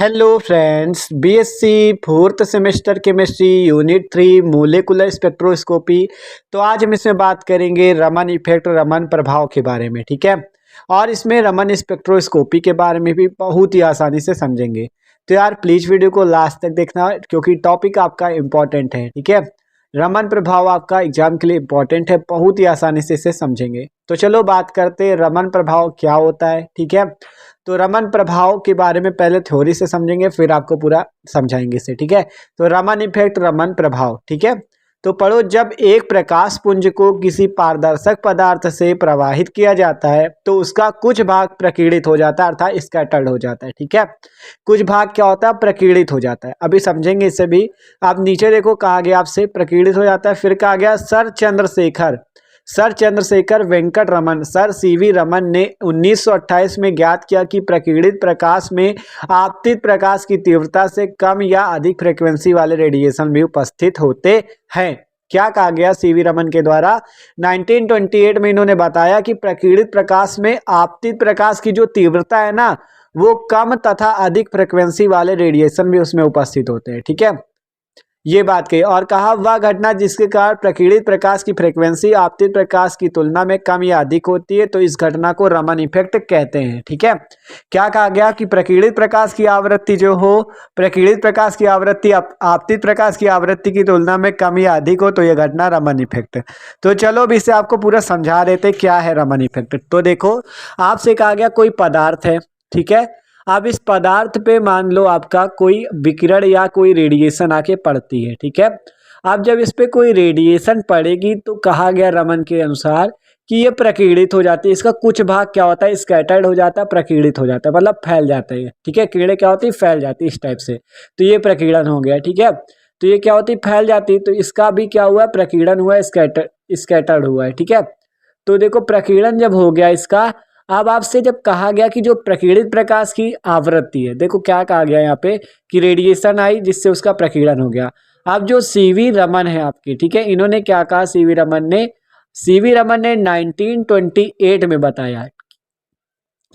Hello friends, BSc fourth semester chemistry unit 3 molecular spectroscopy. तो आज हम इसमें बात करेंगे रमन इफेक्ट, रमन प्रभाव के बारे में। ठीक है, और इसमें रमन स्पेक्ट्रोस्कोपी के बारे में भी बहुत ही आसानी से समझेंगे। तो यार प्लीज़ वीडियो को लास्ट तक देखना क्योंकि टॉपिक आपका इम्पॉर्टेंट है। ठीक है, रमन प्रभाव आपका एग्जाम के लिए इम्पॉर्टेंट है, बहुत ही आसानी से इसे समझेंगे। तो चलो बात करते हैं रमन प्रभाव क्या होता है। ठीक है, तो रमन प्रभाव के बारे में पहले थ्योरी से समझेंगे, फिर आपको पूरा समझाएंगे इसे। ठीक है, तो रमन इफेक्ट, रमन प्रभाव। ठीक है, तो पढ़ो, जब एक प्रकाश पुंज को किसी पारदर्शक पदार्थ से प्रवाहित किया जाता है तो उसका कुछ भाग प्रकीर्णित हो जाता है, अर्थात स्कैटर्ड हो जाता है। ठीक है, कुछ भाग क्या होता है, प्रकीर्णित हो जाता है। अभी समझेंगे इसे भी। आप नीचे देखो, कहा गया आपसे प्रकीर्णित हो जाता है, फिर कहा गया sir Chandrasekhar Venkata Raman, sir CV Raman ने 1928 में ज्ञात किया कि प्रकीर्णित प्रकाश में आपतित प्रकाश की तीव्रता से कम या अधिक फ्रीक्वेंसी वाले रेडिएशन भी उपस्थित होते हैं। क्या कहा गया सीवी रमन के द्वारा? 1928 में इन्होंने बताया कि प्रकीर्णित प्रकाश में आपतित प्रकाश की जो तीव्रता है ना, वो कम तथा अधिक फ्रीक्वेंसी वाले रेडिएशन भी उसमें उपस्थित होते हैं। ठीक है, ये बात कही और कहा वह घटना जिसके कारण प्रकीर्णित प्रकाश की फ्रीक्वेंसी आपतित प्रकाश की तुलना में कम या अधिक होती है, तो इस घटना को रमन इफेक्ट कहते हैं। ठीक है, क्या कहा गया कि प्रकीर्णित प्रकाश की आवृत्ति जो हो, प्रकीर्णित प्रकाश की आवृत्ति आपतित प्रकाश की आवृत्ति की तुलना में कम या अधिक हो, तो यह घटना रमन इफेक्ट। तो चलो अब इसे आपको पूरा समझा देते क्या है रमन इफेक्ट। तो देखो, आपसे कहा गया कोई पदार्थ है। ठीक है, अब इस पदार्थ पे मान लो आपका कोई विकिरण या कोई रेडिएशन आके पड़ती है। ठीक है, अब जब इस पे कोई रेडिएशन पड़ेगी तो कहा गया रमन के अनुसार कि ये प्रकीर्णित हो जाती है। इसका कुछ भाग क्या होता है, स्कैटर्ड हो जाता है, प्रकीर्णित हो जाता है, मतलब फैल जाता है। ठीक है, किरणें क्या होती है, फैल जाती है इस टाइप से। तो ये प्रकीर्णन हो गया। ठीक है, तो ये क्या होती है, फैल जाती है। तो इसका भी क्या हुआ, प्रकीर्णन हुआ, स्कैटर्ड हुआ है। ठीक है, तो देखो प्रकीर्णन जब हो गया इसका, अब आपसे जब कहा गया कि जो प्रकीर्णित प्रकाश की आवृत्ति है, देखो क्या कहा गया यहाँ पे कि रेडिएशन आई जिससे उसका प्रकीर्णन हो गया। अब जो सीवी रमन है आपकी, ठीक है, इन्होंने क्या कहा, सीवी रमन ने 1928 में बताया।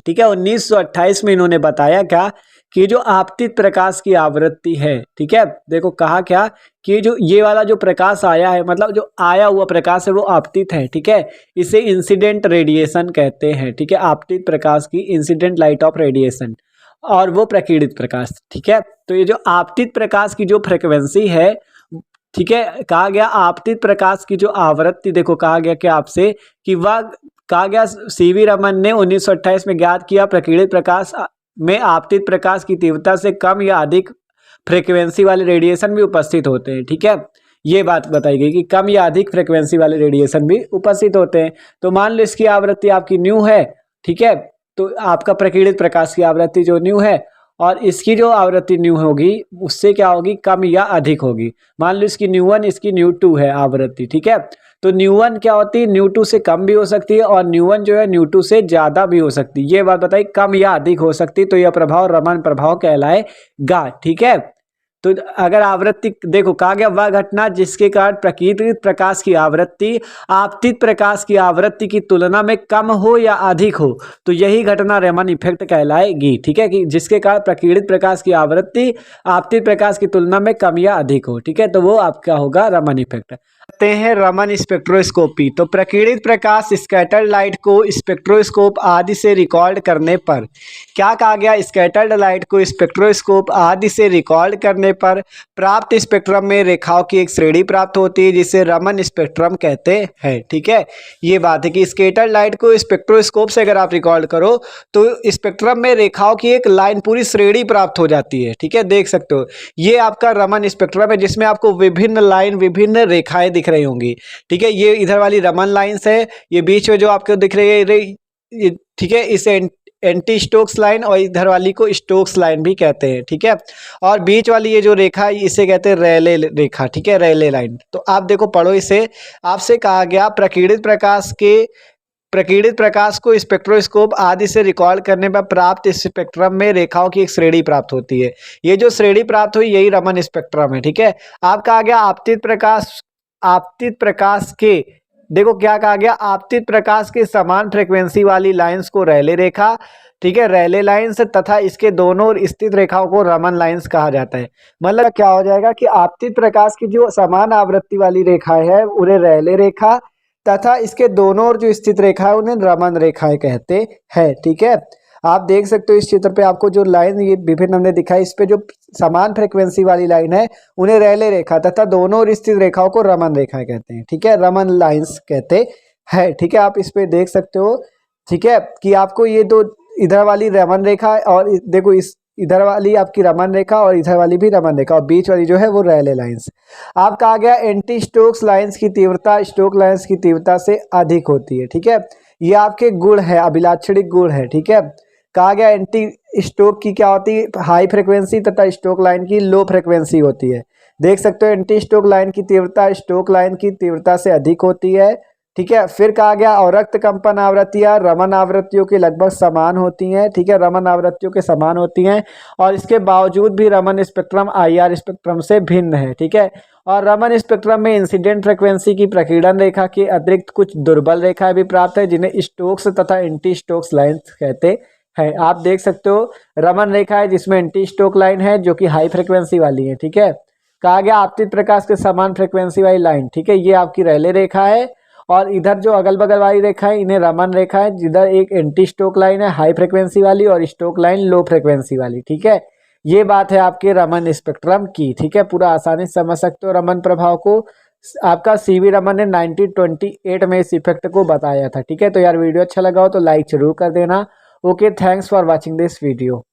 ठीक है, 1928 में इन्होंने बताया क्या कि जो आपतित प्रकाश की आवृत्ति है, ठीक है, देखो कहा क्या कि जो ये वाला जो प्रकाश आया है, मतलब जो आया हुआ प्रकाश है वो आपतित है। ठीक है, इसे इंसिडेंट रेडिएशन कहते हैं। ठीक है, आपतित प्रकाश की इंसिडेंट लाइट ऑफ रेडिएशन, और वो प्रकीर्णित प्रकाश। ठीक है, तो ये जो आपतित प्रकाश की जो फ्रिक्वेंसी है, ठीक है, कहा गया आपतित प्रकाश की जो आवृत्ति, देखो कहा गया कि आपसे कि वह, कहा गया सीवी रमन ने 1928 में ज्ञात किया प्रकीर्णित प्रकाश में आपतित प्रकाश की तीव्रता से कम या अधिक फ्रीक्वेंसी वाले रेडिएशन भी उपस्थित होते हैं। ठीक है, ये बात बताई गई कि कम या अधिक फ्रीक्वेंसी वाले रेडिएशन भी उपस्थित होते हैं। तो मान लो इसकी आवृत्ति आपकी न्यू है। ठीक है, तो आपका प्रकीर्णित प्रकाश की आवृत्ति जो न्यू है और इसकी जो आवृत्ति न्यू होगी उससे क्या होगी, कम या अधिक होगी। मान लो इसकी न्यू 1, इसकी न्यू 2 है आवृत्ति। ठीक है, तो न्यू 1 क्या होती है, न्यू 2 से कम भी हो सकती है और न्यू 1 जो है न्यू 2 से ज़्यादा भी हो सकती है। ये बात बताई, कम या अधिक हो सकती है, तो यह प्रभाव रमन प्रभाव कहलाएगा। ठीक है, तो अगर आवृत्ति देखो, कहा गया वह घटना जिसके कारण प्रकीर्णित प्रकाश की आवृत्ति आपतित प्रकाश की आवृत्ति की तुलना में कम हो या अधिक हो, तो यही घटना रमन इफेक्ट कहलाएगी। ठीक है, कि जिसके कारण प्रकीर्णित प्रकाश की आवृत्ति आपतित प्रकाश की तुलना में कम या अधिक हो। ठीक है, तो वो आपका होगा रमन इफेक्ट। कहते हैं रमन स्पेक्ट्रोस्कोपी। तो प्रकीर्णित प्रकाश स्कैटर्ड लाइट को स्पेक्ट्रोस्कोप आदि से रिकॉर्ड करने पर, क्या कहा गया, स्कैटर्ड लाइट को स्पेक्ट्रोस्कोप आदि से रिकॉर्ड करने पर प्राप्त स्पेक्ट्रम में रेखाओं की एक श्रेणी प्राप्त होती है जिसे रमन स्पेक्ट्रम कहते हैं। ठीक है, ये बात है कि स्कैटर्ड लाइट को स्पेक्ट्रोस्कोप से अगर आप रिकॉर्ड करो तो स्पेक्ट्रम में रेखाओं की एक लाइन, पूरी श्रेणी प्राप्त हो जाती है। ठीक है, देख सकते हो ये आपका रमन स्पेक्ट्रम है जिसमें आपको विभिन्न लाइन, विभिन्न रेखाएं दिख रही होंगी। ठीक है, ये इधर वाली रमन लाइन्स है, ये बीच में जो आपको दिख रही है, ठीक है, इसे एंटी स्टोक्स लाइन, और इधर वाली को स्टोक्स लाइन भी कहते हैं। ठीक है, और बीच वाली ये जो रेखा है इसे कहते हैं रेले रेखा। ठीक है, रेले लाइन। तो आप देखो पढ़ो इसे, आपसे कहा गया प्रकीर्णित प्रकाश को स्पेक्ट्रोस्कोप आदि से रिकॉर्ड करने पर प्राप्त स्पेक्ट्रम में रेखाओं की एक श्रेणी प्राप्त होती है। ये जो श्रेणी प्राप्त हुई यही रमन स्पेक्ट्रम है। ठीक है, आपका आ गया आपतित प्रकाश के, देखो क्या कहा गया, आपतित प्रकाश के समान फ्रीक्वेंसी वाली लाइंस को रेले रेखा, ठीक है, रैले लाइंस तथा इसके दोनों ओर स्थित रेखाओं को रमन लाइंस कहा जाता है। मतलब क्या हो जाएगा कि आपतित प्रकाश की जो समान आवृत्ति वाली रेखाएं है उन्हें रैले रेखा तथा इसके दोनों ओर जो स्थित रेखा है उन्हें रमन रेखाएं कहते हैं। ठीक है, आप देख सकते हो इस चित्र पे आपको जो लाइन ये विभिन्न हमने दिखाई, इस पे जो समान फ्रीक्वेंसी वाली लाइन है उन्हें रैले रेखा तथा दोनों ओर स्थित रेखाओं को रमन रेखाएं कहते हैं। ठीक है, रमन लाइंस कहते हैं। ठीक है, आप इस पे देख सकते हो। ठीक है, कि आपको ये दो इधर वाली रमन रेखा और देखो इस इधर वाली आपकी रमन रेखा और इधर वाली भी रमन रेखा और बीच वाली जो है वो रैले लाइंस। आप कहा गया एंटी स्टोक्स लाइंस की तीव्रता स्टोक लाइंस की तीव्रता से अधिक होती है। ठीक है, ये आपके गुण है, अभिलाक्षणिक गुण है। ठीक है, कहा गया एंटी स्टोक की क्या होती है, हाई फ्रिक्वेंसी तथा स्टोक लाइन की लो फ्रिक्वेंसी होती है। देख सकते हो एंटी स्टोक लाइन की तीव्रता स्टोक लाइन की तीव्रता से अधिक होती है। ठीक है, फिर कहा गया अवरक्त कंपन आवृत्तियां रमन आवृत्तियों के लगभग समान होती हैं। ठीक है, रमन आवृत्तियों के समान होती हैं और इसके बावजूद भी रमन स्पेक्ट्रम आईआर स्पेक्ट्रम से भिन्न है। ठीक है, और रमन स्पेक्ट्रम में इंसिडेंट फ्रिक्वेंसी की प्रकीर्णन रेखा के अतिरिक्त कुछ दुर्बल रेखाएं भी प्राप्त है जिन्हें स्टोक्स तथा एंटी स्टोक्स लाइन्स कहते हैं। आप देख सकते हो रमन रेखा है जिसमें एंटी स्टोक लाइन है जो कि हाई फ्रिक्वेंसी वाली है। ठीक है, कहा गया आपतित प्रकाश के समान फ्रिक्वेंसी वाली लाइन। ठीक है, ये आपकी रैले रेखा है और इधर जो अगल बगल वाली रेखा है इन्हें रमन रेखा है, जिधर एक एंटी स्टोक लाइन है हाई फ्रिक्वेंसी वाली और स्टोक लाइन लो फ्रिक्वेंसी वाली। ठीक है, ये बात है आपके रमन स्पेक्ट्रम की। ठीक है, पूरा आसानी से समझ सकते हो रमन प्रभाव को। आपका सीवी रमन ने 1928 में इस इफेक्ट को बताया था। ठीक है, तो यार वीडियो अच्छा लगा हो तो लाइक जरूर कर देना। Okay, thanks for watching this video.